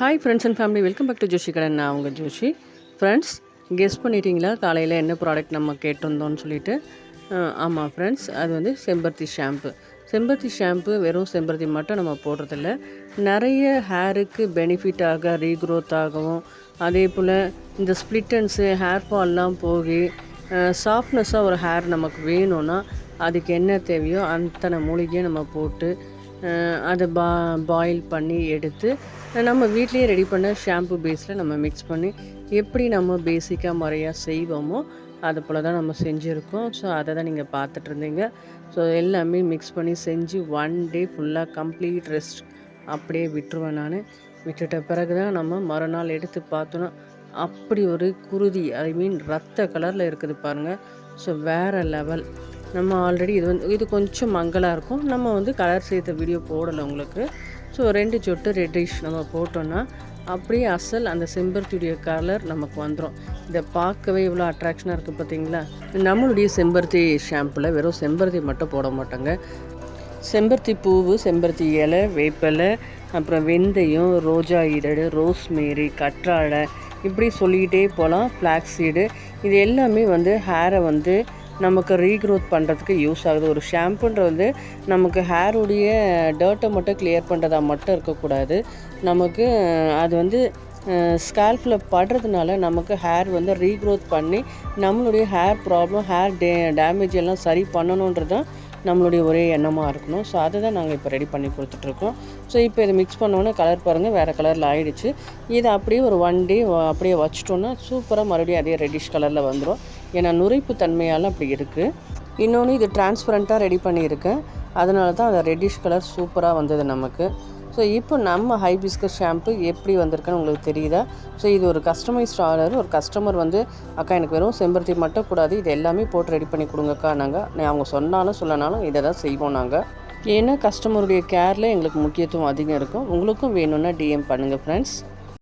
Hi friends and family, welcome back to Joshi கடன். நான் உங்கள் ஜோஷி. ஃப்ரெண்ட்ஸ், கெஸ் பண்ணிட்டீங்களா காலையில் என்ன ப்ராடக்ட் நம்ம கேட்டிருந்தோம்னு சொல்லிட்டு? ஆமாம் ஃப்ரெண்ட்ஸ், அது வந்து செம்பருத்தி ஷாம்பு. செம்பருத்தி ஷாம்பு வெறும் செம்பருத்தி மட்டும் நம்ம போடுறதில்ல, நிறைய ஹேருக்கு பெனிஃபிட்டாக ரீக்ரோத் ஆகவும், அதே போல் இந்த ஸ்ப்ளிட்டன்ஸு ஹேர் ஃபால்லாம் போகி சாஃப்ட்னஸாக ஒரு ஹேர் நமக்கு வேணும்னா அதுக்கு என்ன தேவையோ அத்தனை மூலிகையும் நம்ம போட்டு அதை பாயில் பண்ணி எடுத்து நம்ம வீட்லேயே ரெடி பண்ண ஷாம்பு பேஸில் நம்ம மிக்ஸ் பண்ணி எப்படி நம்ம பேசிக்காக முறையாக செய்வோமோ அது போல் தான் நம்ம செஞ்சுருக்கோம். ஸோ அதை தான் நீங்கள் பார்த்துட்ருந்தீங்க. ஸோ எல்லாமே மிக்ஸ் பண்ணி செஞ்சு 1 டே ஃபுல்லாக கம்ப்ளீட் ரெஸ்ட் அப்படியே விட்டுருவேன். நான் விட்டுட்ட பிறகு தான் நம்ம மறுநாள் எடுத்து பார்த்தோன்னா அப்படி ஒரு குருதி, ஐ மீன் ரத்த கலரில் இருக்குது பாருங்கள். ஸோ வேறு லெவல். நம்ம ஆல்ரெடி இது கொஞ்சம் மங்கலாக இருக்கும். நம்ம வந்து கலர் சேர்த்த வீடியோ போடலை உங்களுக்கு. ஸோ 2 சொட்டு ரெட்டிஷ் நம்ம போட்டோன்னா அப்படியே அசல் அந்த செம்பருத்தியுடைய கலர் நமக்கு வந்துடும். இதை பார்க்கவே இவ்வளோ அட்ராக்ஷனாக இருக்குது பார்த்தீங்களா? நம்மளுடைய செம்பருத்தி ஷாம்பில் வெறும் செம்பருத்தி மட்டும் போட மாட்டாங்க. செம்பருத்தி பூவு, செம்பருத்தி இலை, வேப்பிலை, அப்புறம் வெந்தயம், ரோஜா இதழ், ரோஸ்மேரி, கற்றாழை, இப்படி சொல்லிக்கிட்டே போகலாம். ஃப்ளாக்ஸ் சீடு, இது எல்லாமே வந்து ஹேரை வந்து நமக்கு ரீக்ரோத் பண்ணுறதுக்கு யூஸ் ஆகுது. ஒரு ஷாம்புன்றது நமக்கு ஹேருடைய டர்ட்டை மட்டும் கிளியர் பண்ணுறதா மட்டும் இருக்கக்கூடாது. நமக்கு அது வந்து ஸ்கால்ஃபில் படுறதுனால நமக்கு ஹேர் வந்து ரீக்ரோத் பண்ணி நம்மளுடைய ஹேர் ப்ராப்ளம், ஹேர் டேமேஜ் எல்லாம் சரி பண்ணணுன்றது தான் நம்மளுடைய ஒரே எண்ணமாக இருக்கணும். ஸோ அதை தான் நாங்கள் இப்போ ரெடி பண்ணி கொடுத்துட்ருக்கோம். ஸோ இப்போ இதை மிக்ஸ் பண்ணோன்னே கலர் பாருங்கள் வேறு கலரில் ஆகிடுச்சு. இதை அப்படியே ஒரு 1 டே அப்படியே வச்சிட்டோன்னா சூப்பராக மறுபடியும் அதே ரெட்டிஷ் கலரில் வந்துடும். ஏன்னா நுரைப்பு தன்மையால் அப்படி இருக்குது. இன்னொன்று, இது டிரான்ஸ்பரண்ட்டாக ரெடி பண்ணியிருக்கேன், அதனால தான் அந்த ரெட்டிஷ் கலர் சூப்பராக வந்தது நமக்கு. ஸோ இப்போ நம்ம ஹைபிஸ்கஸ் ஷாம்பு எப்படி வந்திருக்குன்னு உங்களுக்கு தெரியுதா? ஸோ இது ஒரு கஸ்டமைஸ்ட் ஆர்டர். ஒரு கஸ்டமர் வந்து, அக்கா எனக்கு வெறும் செம்பருத்தி மட்டும் கூடாது, இது எல்லாமே போட்டு ரெடி பண்ணி கொடுங்கக்கா. அவங்க சொன்னாலும் சொல்லனாலும் இதை தான் செய்வோம் நாங்கள். ஏன்னா கஸ்டமருடைய கேரில் எங்களுக்கு முக்கியத்துவம் அதிகம் இருக்கும். உங்களுக்கும் வேணும்னா டிஎம் பண்ணுங்கள் ஃப்ரெண்ட்ஸ்.